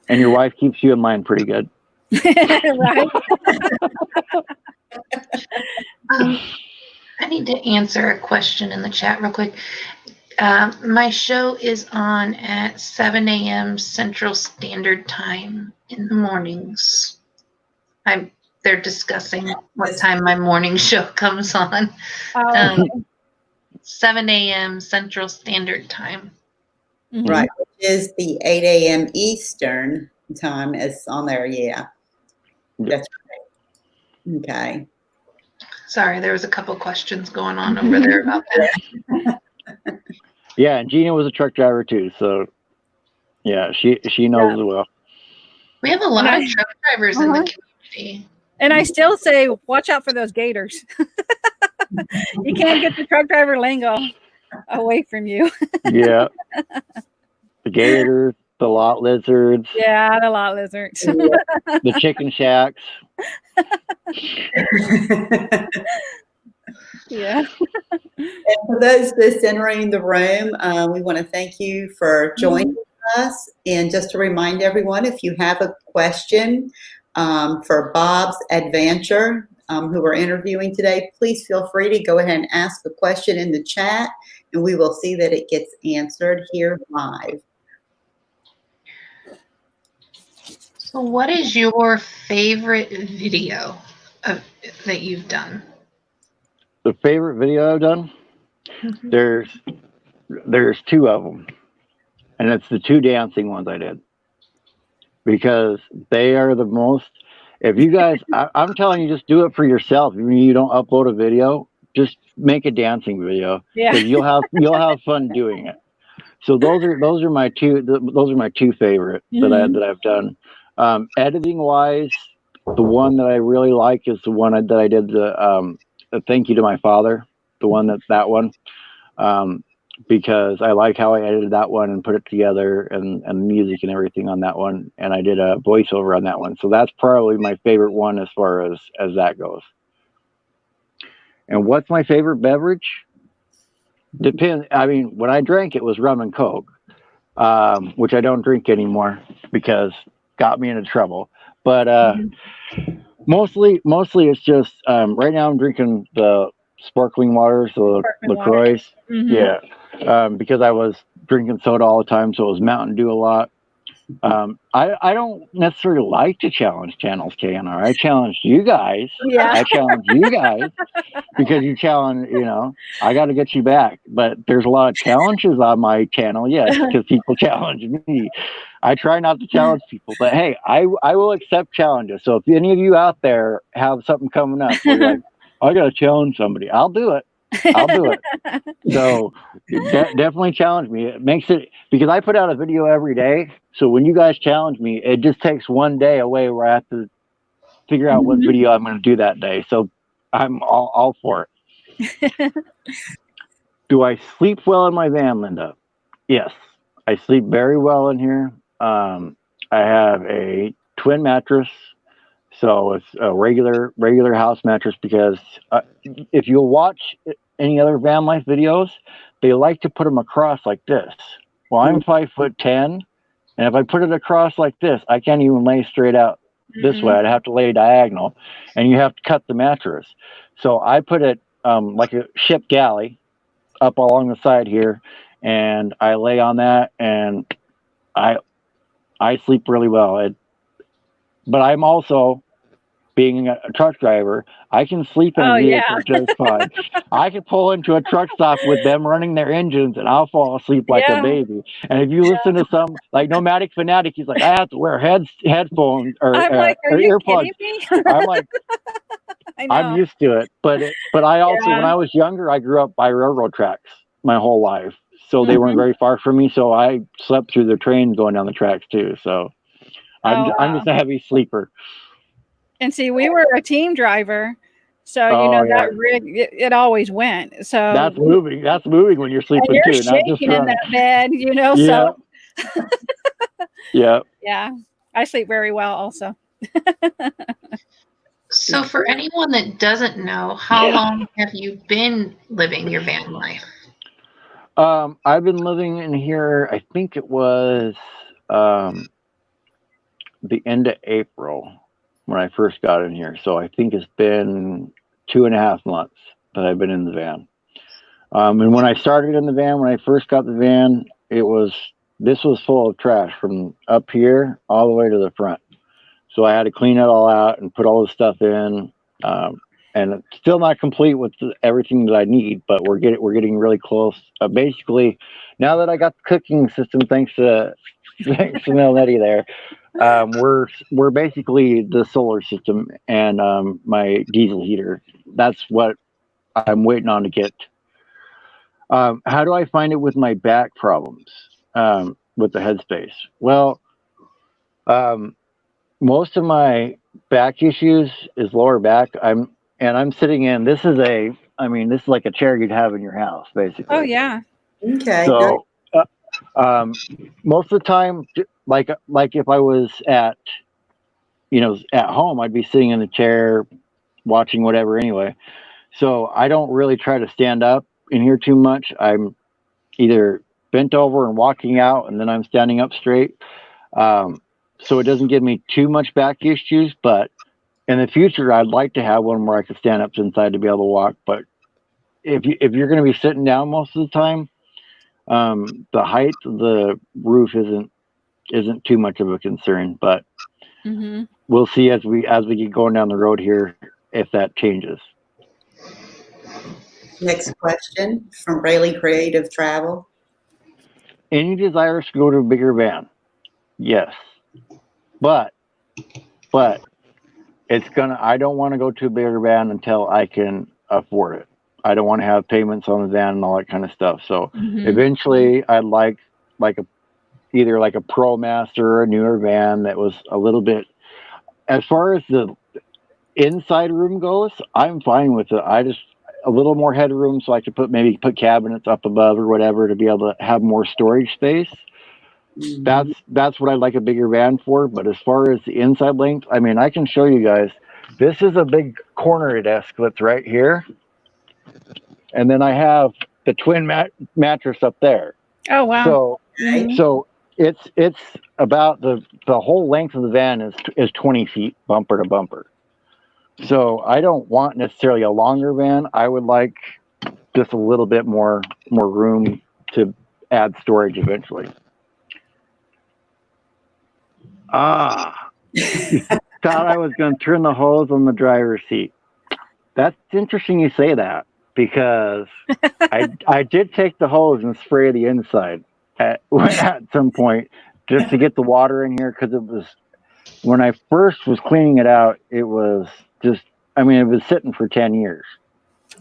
Speaker 4: And your wife keeps you in mind pretty good.
Speaker 3: Right.
Speaker 2: I need to answer a question in the chat real quick. My show is on at 7 a.m. Central Standard Time in the mornings. They're discussing what time my morning show comes on. 7 a.m. Central Standard Time.
Speaker 1: Right, which is the 8 a.m. Eastern time is on there. Yeah, that's right. Okay.
Speaker 2: Sorry, there was a couple questions going on over there about that.
Speaker 4: Yeah, and Gina was a truck driver too, so yeah, she knows as well.
Speaker 2: We have a lot of truck drivers in the community.
Speaker 3: And I still say, watch out for those gators. You can't get the truck driver lingo away from you.
Speaker 4: Yeah. The gators, the lot lizards.
Speaker 3: Yeah, the lot lizards.
Speaker 4: The chicken shacks.
Speaker 3: Yeah.
Speaker 1: And for those just entering the room, we want to thank you for joining us. And just to remind everyone, if you have a question for Bob's AdVanTure, who we're interviewing today, please feel free to go ahead and ask the question in the chat, and we will see that it gets answered here live.
Speaker 2: So what is your favorite video that you've done?
Speaker 4: The favorite video I've done? There's two of them, and it's the two dancing ones I did, because they are the most. If you guys, I'm telling you, just do it for yourself. I mean, you don't upload a video, just make a dancing video, because you'll have fun doing it. So those are my two favorite that I've done. Editing wise, the one that I really like is the one that I did the thank you to my father, the one that one, because I like how I edited that one and put it together, and music and everything on that one, and I did a voiceover on that one. So that's probably my favorite one as far as that goes. And what's my favorite beverage? Depends. I mean, when I drank, it was rum and Coke, which I don't drink anymore because got me into trouble. But mostly it's just right now I'm drinking the sparkling water, so LaCroix. Yeah, because I was drinking soda all the time, so it was Mountain Dew a lot. I don't necessarily like to challenge channels, KNR. I challenge you guys.
Speaker 3: Yeah.
Speaker 4: I challenge you guys because you challenge, I got to get you back. But there's a lot of challenges on my channel, yes, because people challenge me. I try not to challenge people, but hey, I will accept challenges. So if any of you out there have something coming up where you're like, I got to challenge somebody, I'll do it. So definitely challenge me. It makes it, because I put out a video every day. So when you guys challenge me, it just takes one day away where I have to figure out what video I'm going to do that day. So I'm all for it. Do I sleep well in my van, Linda? Yes, I sleep very well in here. I have a twin mattress. So it's a regular house mattress, because if you'll watch any other van life videos, they like to put them across like this. Well, I'm 5'10", and if I put it across like this, I can't even lay straight out this way. I'd have to lay diagonal, and you have to cut the mattress. So I put it like a ship galley up along the side here, and I lay on that, and I sleep really well. But I'm also, being a truck driver, I can sleep in a vehicle just fine. I can pull into a truck stop with them running their engines, and I'll fall asleep like a baby. And if you listen to some, like Nomadic Fanatic, he's like, I have to wear headphones or
Speaker 3: I'm like, are you
Speaker 4: earplugs.
Speaker 3: kidding me?
Speaker 4: I'm like,
Speaker 3: I know.
Speaker 4: I'm used to it, but I also, when I was younger, I grew up by railroad tracks my whole life, so they weren't very far from me. So I slept through the train going down the tracks too. So I'm just a heavy sleeper.
Speaker 3: And see, we were a team driver, so that rig it always went. So
Speaker 4: that's moving. That's moving when you're sleeping
Speaker 3: and you're
Speaker 4: too, not just
Speaker 3: shaking in
Speaker 4: running.
Speaker 3: that bed,
Speaker 4: Yeah.
Speaker 3: So
Speaker 4: Yeah.
Speaker 3: yeah, I sleep very well also.
Speaker 2: So for anyone that doesn't know, how long have you been living your van life?
Speaker 4: I've been living in here, I think it was the end of April when I first got in here. So I think it's been 2.5 months that I've been in the van. And when I started in the van, when I first got the van, this was full of trash from up here all the way to the front. So I had to clean it all out and put all the stuff in. And it's still not complete with everything that I need, but we're getting really close. Basically, now that I got the cooking system, thanks to Melnetti there, we're basically the solar system and my diesel heater. That's what I'm waiting on to get. How do I find it with my back problems with the headspace? Well, most of my back issues is lower back. I'm sitting in. This is like a chair you'd have in your house, basically.
Speaker 3: Oh yeah.
Speaker 1: Okay.
Speaker 4: So, most of the time, like if I was at home, I'd be sitting in the chair watching whatever anyway. So I don't really try to stand up in here too much. I'm either bent over and walking out, and then I'm standing up straight. So it doesn't give me too much back issues, but in the future, I'd like to have one where I could stand up inside to be able to walk. But if you're going to be sitting down most of the time, the height of the roof isn't too much of a concern. But we'll see as we get going down the road here if that changes.
Speaker 1: Next question from Rayleigh Creative Travel.
Speaker 4: Any desires to go to a bigger van? Yes, but I don't want to go to a bigger van until I can afford it. I don't want to have payments on the van and all that kind of stuff. So eventually I'd like either a Pro Master or a newer van that was a little bit, as far as the inside room goes, I'm fine with it. I just a little more headroom so I could put cabinets up above or whatever to be able to have more storage space. That's what I like a bigger van for. But as far as the inside length, I can show you guys. This is a big corner desk that's right here, and then I have the twin mattress up there.
Speaker 3: Oh wow!
Speaker 4: So it's about the whole length of the van is 20 feet bumper to bumper. So I don't want necessarily a longer van. I would like just a little bit more room to add storage eventually. Thought I was going to turn the hose on the driver's seat. That's interesting you say that, because I did take the hose and spray the inside at some point just to get the water in here, because it was, when I first was cleaning it out, it was just, it was sitting for 10 years.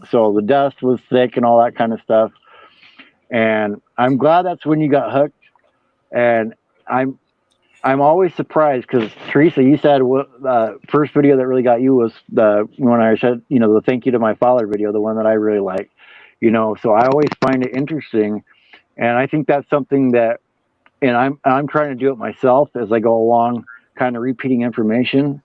Speaker 4: So the dust was thick and all that kind of stuff. And I'm glad that's when you got hooked. And I'm always surprised, because Teresa, you said first video that really got you was when I said, the thank you to my father video, the one that I really like, so I always find it interesting. And I think that's something that, and I'm trying to do it myself as I go along, kind of repeating information.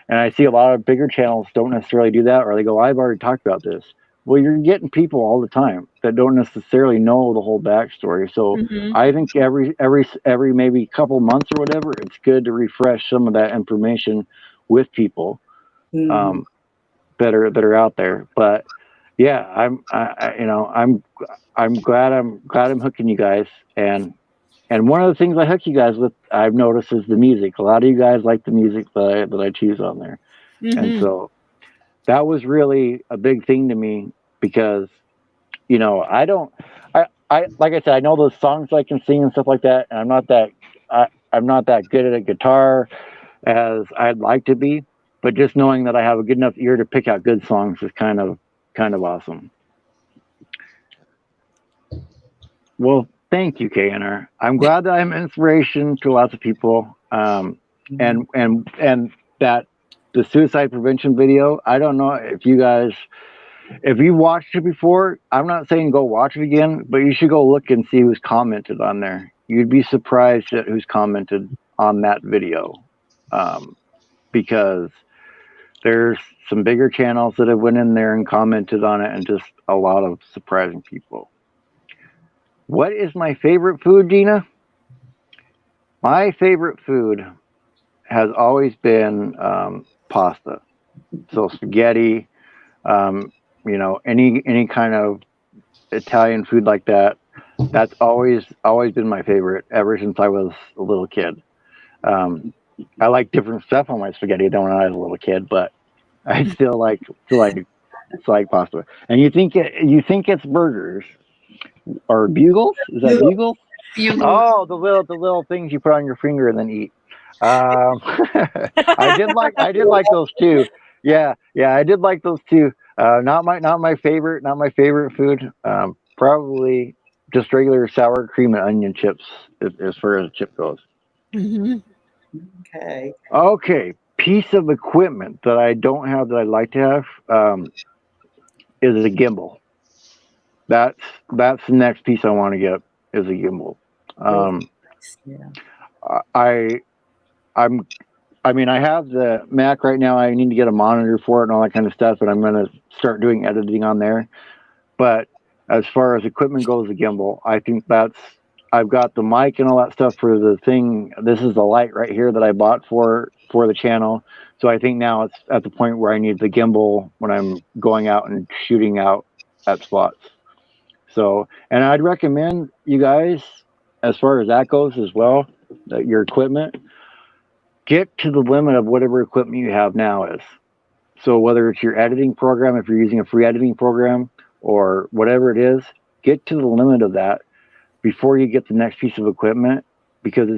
Speaker 4: And I see a lot of bigger channels don't necessarily do that, or they go, I've already talked about this. Well, you're getting people all the time that don't necessarily know the whole backstory. So I think every maybe couple months or whatever, it's good to refresh some of that information with people that are out there. But yeah, I'm glad I'm hooking you guys. And one of the things I hook you guys with, I've noticed, is the music. A lot of you guys like the music that I choose on there, and so that was really a big thing to me, because I like I said, I know those songs I can sing and stuff like that, and I'm not that good at a guitar as I'd like to be. but just knowing that I have a good enough ear to pick out good songs is kind of awesome. Well, thank you, KNR. I'm glad that I'm inspiration to lots of people. And that the suicide prevention video, I don't know if you guys, if you watched it before, I'm not saying go watch it again, but you should go look and see who's commented on there. You'd be surprised at who's commented on that video, because there's some bigger channels that have went in there and commented on it, and just a lot of surprising people. What is my favorite food, Dina? My favorite food has always been pasta. So spaghetti, you know, any kind of Italian food like that. That's always been my favorite ever since I was a little kid. I like different stuff on my spaghetti than when I was a little kid, but I still like pasta. And you think it's burgers or bugles? Is that bugles?
Speaker 2: Bugles.
Speaker 4: Oh, the little things you put on your finger and then eat. I did like those too. Yeah, I did like those too. Not my favorite food. Probably just regular sour cream and onion chips as far as a chip goes.
Speaker 3: Mm-hmm.
Speaker 4: Okay. Piece of equipment that I don't have that I'd like to have is a gimbal. That's the next piece I want to get, is a gimbal. I mean, I have the Mac right now. I need to get a monitor for it and all that kind of stuff, and I'm going to start doing editing on there. But as far as equipment goes, the gimbal, I think I've got the mic and all that stuff for the thing. This is the light right here that I bought for the channel. So I think now it's at the point where I need the gimbal when I'm going out and shooting out at spots. So, and I'd recommend you guys, as far as that goes as well, that your equipment, get to the limit of whatever equipment you have now is. So whether it's your editing program, if you're using a free editing program or whatever it is, get to the limit of that before you get the next piece of equipment, because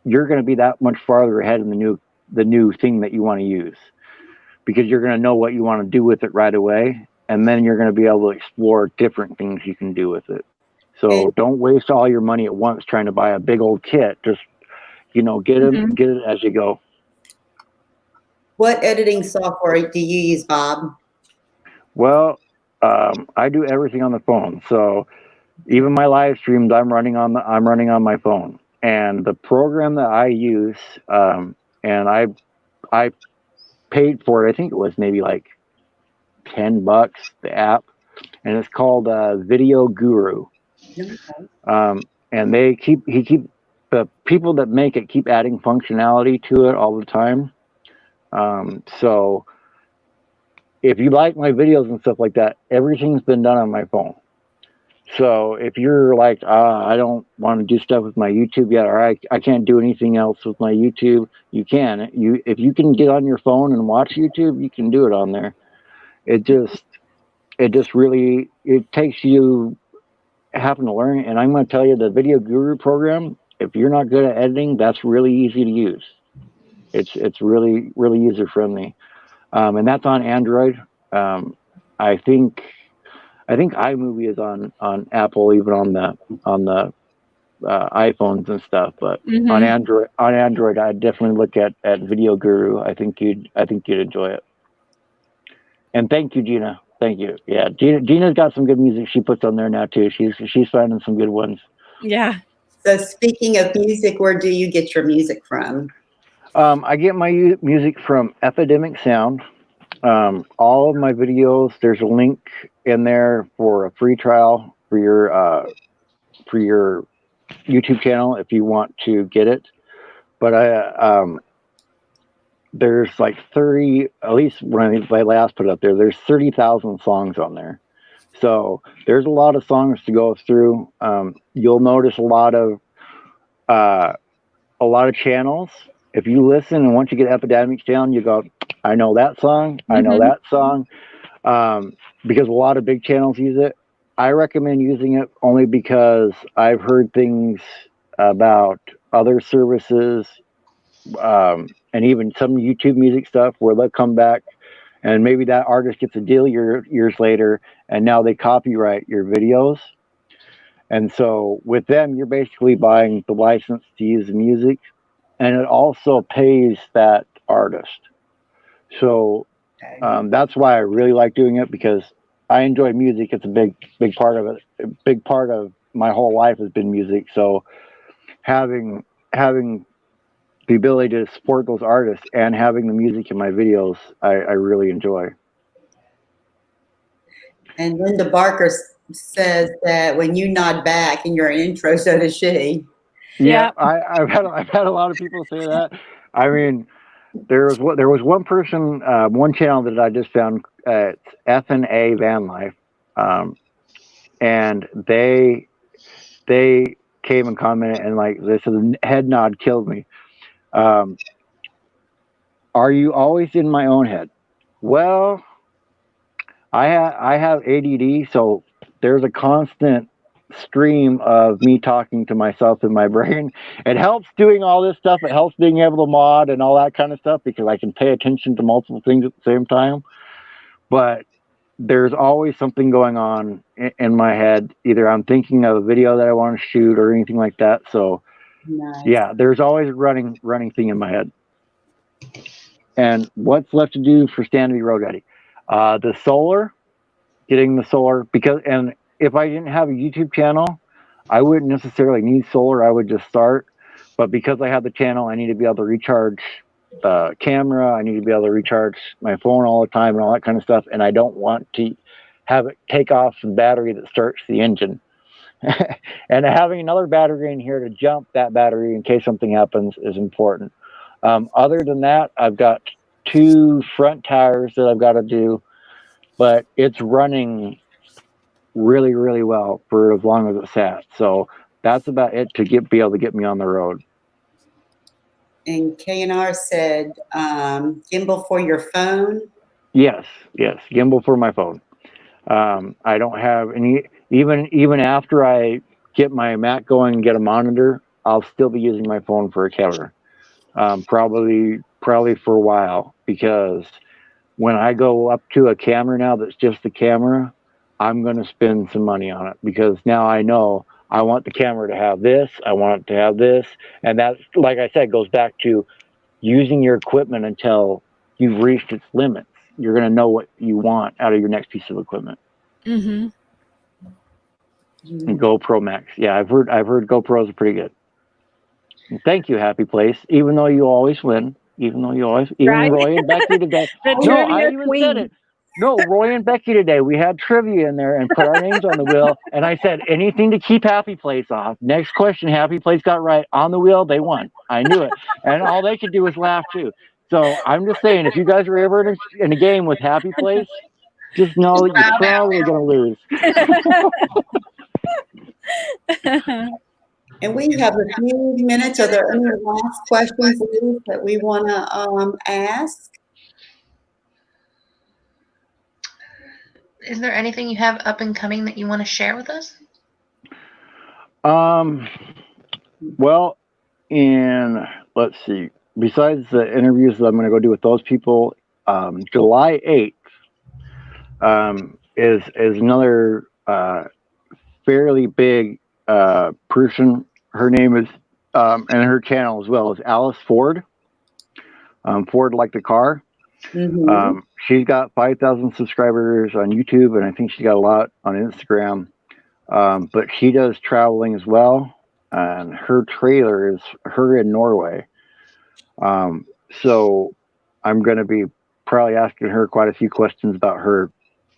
Speaker 4: you're gonna be that much farther ahead in the new thing that you want to use, because you're gonna know what you want to do with it right away, and then you're gonna be able to explore different things you can do with it. So don't waste all your money at once trying to buy a big old kit. Just, you know, get it as you go.
Speaker 1: What editing software do you use, Bob?
Speaker 4: Well, I do everything on the phone. So even my live streams, I'm running on my phone. And the program that I use, and I paid for it. I think it was maybe like $10, the app, and it's called Video Guru. And the people that make it keep adding functionality to it all the time. So if you like my videos and stuff like that, everything's been done on my phone. So if you're like, I don't want to do stuff with my YouTube yet, or I can't do anything else with my YouTube, you can. If you can get on your phone and watch YouTube, you can do it on there. It just really, it takes you having to learn. And I'm going to tell you, the Video Guru program, if you're not good at editing, that's really easy to use. It's really, really user friendly. And that's on Android. I think iMovie is on Apple, even on the iPhones and stuff. But on Android, I'd definitely look at Video Guru. I think you'd enjoy it. And thank you, Gina. Thank you. Yeah, Gina's got some good music she puts on there now too. She's finding some good ones.
Speaker 3: Yeah.
Speaker 1: So speaking of music, where do you get your music from?
Speaker 4: I get my music from Epidemic Sound. All of my videos, there's a link in there for a free trial for your YouTube channel if you want to get it. But there's like 30, at least when I last put it up there, there's 30,000 songs on there. So there's a lot of songs to go through. You'll notice a lot of channels. If you listen and once you get Epidemics down, you go, I know that song. I know that song. Because a lot of big channels use it. I recommend using it only because I've heard things about other services and even some YouTube music stuff where they'll come back and maybe that artist gets a deal years later, and now they copyright your videos. And so with them, you're basically buying the license to use the music, and it also pays that artist. So that's why I really like doing it, because I enjoy music. It's a big part of it. A big part of my whole life has been music. So having the ability to support those artists and having the music in my videos, I really enjoy.
Speaker 1: And Linda Barker says that when you nod back in your intro, so does she.
Speaker 4: Yeah, I've had a lot of people say that. I mean, there was one person, one channel that I just found. It's F&A Van Life, and they came and commented, and like this head nod killed me. Are you always in my own head? Well, I have ADD, so there's a constant stream of me talking to myself in my brain. It helps doing all this stuff. It helps being able to mod and all that kind of stuff, because I can pay attention to multiple things at the same time. But there's always something going on in my head. Either I'm thinking of a video that I want to shoot or anything like that. So
Speaker 1: Nice.
Speaker 4: yeah, there's always a running thing in my head. And what's left to do for Stand to Be Road Ready? The solar, getting the solar, and if I didn't have a YouTube channel, I wouldn't necessarily need solar. I would just start. But because I have the channel, I need to be able to recharge the camera. I need to be able to recharge my phone all the time and all that kind of stuff. And I don't want to have it take off the battery that starts the engine. And having another battery in here to jump that battery in case something happens is important. Other than that, I've got 2 front tires that I've got to do, but it's running really, really well for as long as it sat. So that's about it to be able to get me on the road.
Speaker 1: And K&R said, gimbal for your phone?
Speaker 4: Yes, gimbal for my phone. I don't have any, even after I get my Mac going and get a monitor, I'll still be using my phone for a camera. Probably for a while, because when I go up to a camera now that's just the camera, I'm going to spend some money on it, because now I know I want the camera to have this, I want it to have this, and that, like I said, goes back to using your equipment until you've reached its limits. You're going to know what you want out of your next piece of equipment.
Speaker 3: Mm-hmm.
Speaker 4: And GoPro Max, yeah, I've heard GoPros are pretty good. And thank you, Happy Place. Even though you always win, even
Speaker 3: Right.
Speaker 4: Roy and Becky today. No, I even said it. No, Roy and Becky today, we had trivia in there and put our names on the wheel. And I said, anything to keep Happy Place off. Next question, Happy Place got right on the wheel. They won. I knew it. And all they could do was laugh too. So I'm just saying, if you guys are ever in a game with Happy Place, just know that you're probably going to lose.
Speaker 1: And we have a few minutes. Are there any last questions that we want to ask?
Speaker 2: Is there anything you have up and coming that you want to share with us?
Speaker 4: Well, let's see, besides the interviews that I'm going to go do with those people, July 8th is another fairly big person. Her name is, and her channel as well, is Alice Ford. Ford like the car. Mm-hmm. She's got 5,000 subscribers on YouTube, and I think she's got a lot on Instagram. But she does traveling as well, and her trailer is her in Norway. So I'm going to be probably asking her quite a few questions about her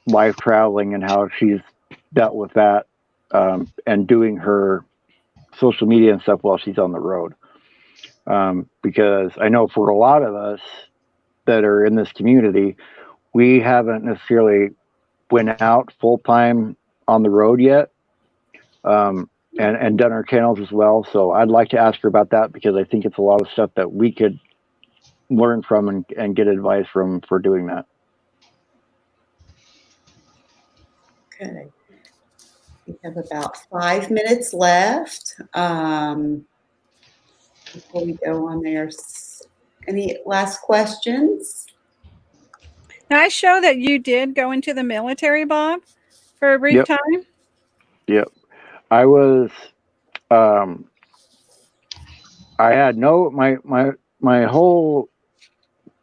Speaker 4: life traveling and how she's dealt with that, and doing her social media and stuff while she's on the road. Because I know for a lot of us that are in this community, we haven't necessarily went out full time on the road yet, and done our channels as well. So I'd like to ask her about that, because I think it's a lot of stuff that we could learn from and get advice from for doing that.
Speaker 1: Okay. We have about 5 minutes left. Before we go on there, Any last questions?
Speaker 3: Now, I show that you did go into the military, Bob, for a brief time.
Speaker 4: Yep. I was, I had my whole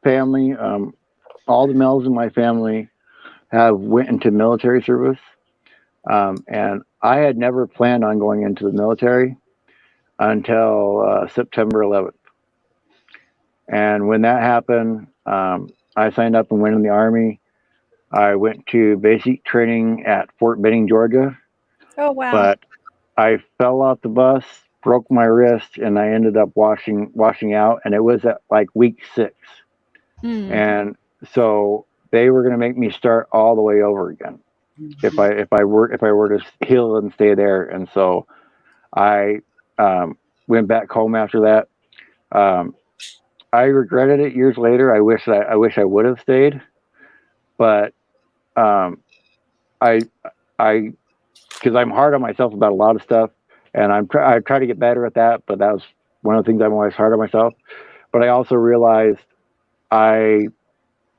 Speaker 4: family, all the males in my family have went into military service. And I had never planned on going into the military until September 11th. And when that happened, I signed up and went in the Army. I went to basic training at Fort Benning, Georgia.
Speaker 3: Oh, wow.
Speaker 4: But I fell off the bus, broke my wrist, and I ended up washing out. And it was at like week 6. And so they were going to make me start all the way over again if I were to heal and stay there. And so I went back home after that. I regretted it years later. I wish I would have stayed, but I because I'm hard on myself about a lot of stuff, and I try to get better at that. But that was one of the things I'm always hard on myself. But I also realized I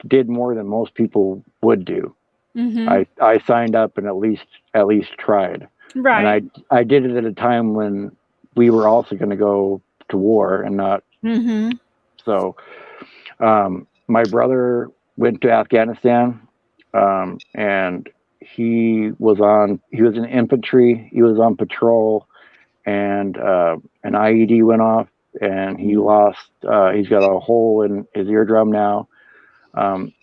Speaker 4: did more than most people would do. I signed up and at least tried.
Speaker 3: Right.
Speaker 4: And I did it at a time when we were also going to go to war and not. So my brother went to Afghanistan, and he was in infantry. He was on patrol, and an IED went off, and he lost. He's got a hole in his eardrum now.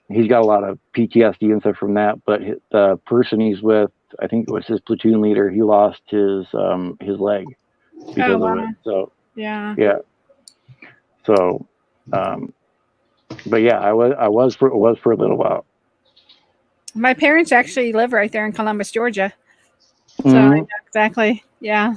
Speaker 4: He's got a lot of PTSD and stuff from that. But the person he's with, I think it was his platoon leader, he lost his leg because of it. So yeah. So, but yeah, I was for a little while.
Speaker 3: My parents actually live right there in Columbus, Georgia. So I know exactly. Yeah.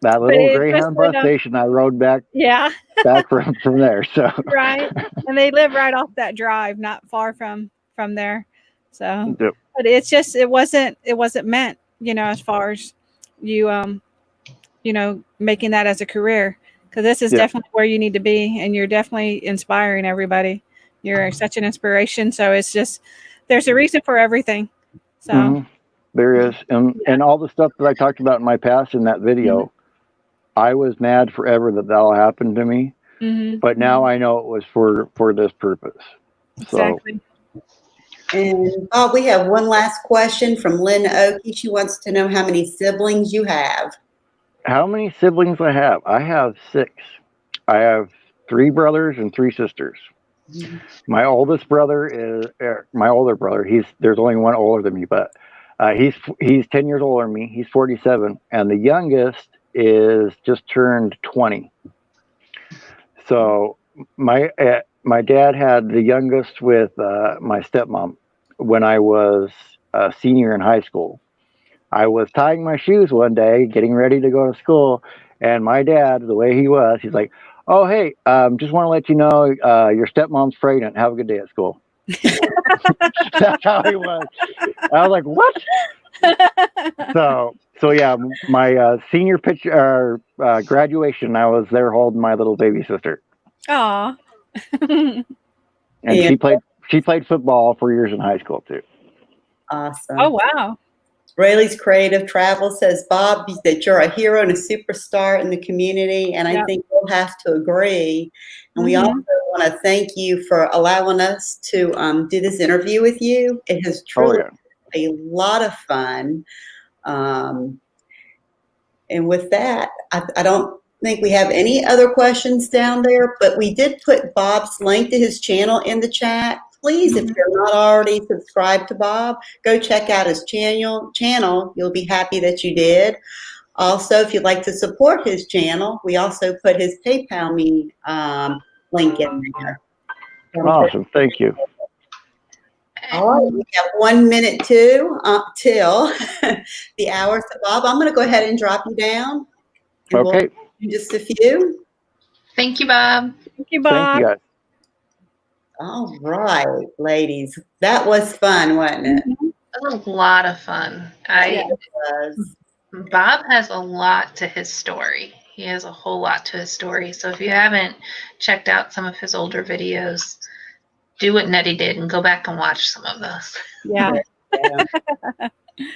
Speaker 4: That little Greyhound bus station, I rode back.
Speaker 3: Yeah.
Speaker 4: Back from there. So
Speaker 3: right, and they live right off that drive, not far from there. So, but it's just it wasn't meant, as far as you making that as a career, because this is definitely where you need to be, and you're definitely inspiring everybody. You're such an inspiration. So it's just there's a reason for everything. So
Speaker 4: there is, and all the stuff that I talked about in my past in that video. I was mad forever that all happened to me, but now I know it was for this purpose.
Speaker 3: Exactly.
Speaker 1: So. And we have one last question from Lynn Oakey. She wants to know how many siblings you have.
Speaker 4: How many siblings I have? I have 6. I have 3 brothers and 3 sisters. My oldest brother is my older brother. There's only one older than me, but he's 10 years older than me. He's 47, and the youngest is just turned 20. So my dad had the youngest with my stepmom when I was a senior in high school. I was tying my shoes one day, getting ready to go to school, and my dad, the way he was, he's like, "Oh, hey, just want to let you know your stepmom's pregnant. Have a good day at school." That's how he was. I was like, "What?" So yeah, my senior picture graduation, I was there holding my little baby sister.
Speaker 3: Aw.
Speaker 4: And she played football for years in high school too.
Speaker 1: Awesome.
Speaker 3: Oh wow.
Speaker 1: Rayleigh's Creative Travel says, Bob, that you're a hero and a superstar in the community, and I think we'll have to agree. And we also want to thank you for allowing us to do this interview with you. It has truly been a lot of fun. And with that, I don't think we have any other questions down there, but we did put Bob's link to his channel in the chat. Please, if you're not already subscribed to Bob, go check out his channel. You'll be happy that you did. Also, if you'd like to support his channel, we also put his PayPal me link in there.
Speaker 4: Awesome. Thank you.
Speaker 1: All right, we have 1 minute till the hour. So, Bob, I'm going to go ahead and drop you down.
Speaker 4: Okay.
Speaker 1: We'll just a few.
Speaker 2: Thank you, Bob.
Speaker 3: Thank you, Bob.
Speaker 4: Thank you, guys.
Speaker 1: All right, ladies. That was fun, wasn't it?
Speaker 2: It was a lot of fun.
Speaker 1: It was.
Speaker 2: Bob has a lot to his story. He has a whole lot to his story. So if you haven't checked out some of his older videos, do what Nettie did and go back and watch some of those.
Speaker 3: Yeah.
Speaker 1: Yeah.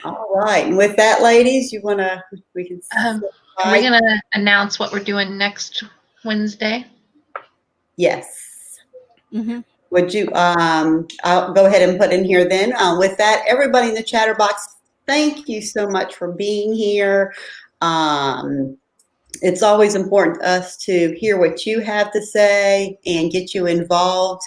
Speaker 1: All right. And with that, ladies, we can.
Speaker 2: Are we going to announce what we're doing next Wednesday?
Speaker 1: Yes.
Speaker 3: Mm-hmm.
Speaker 1: Would you, I'll go ahead and put in here then. With that, everybody in the chatterbox, thank you so much for being here. It's always important to us to hear what you have to say and get you involved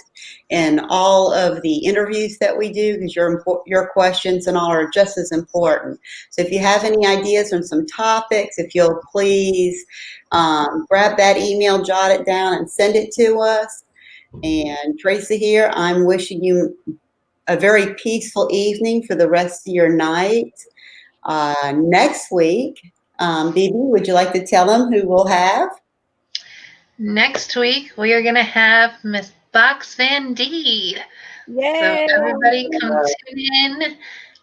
Speaker 1: in all of the interviews that we do, because your questions and all are just as important. So if you have any ideas on some topics, if you'll please grab that email, jot it down, and send it to us. And Tracy here, I'm wishing you a very peaceful evening for the rest of your night. Next week, Bibi, would you like to tell them who we'll have?
Speaker 2: Next week, we are going to have Miss Box Van Deed.
Speaker 3: Yay!
Speaker 2: So everybody come tune in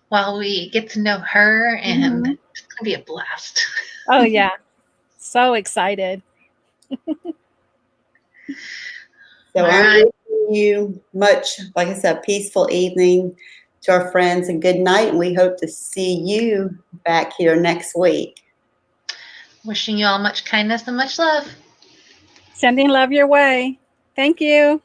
Speaker 2: while we get to know her, and it's going to be a blast.
Speaker 3: Oh, yeah. So excited.
Speaker 1: So I'm wishing you much, like I said, peaceful evening to our friends, and good night. And we hope to see you back here next week.
Speaker 2: Wishing you all much kindness and much love.
Speaker 3: Sending love your way. Thank you.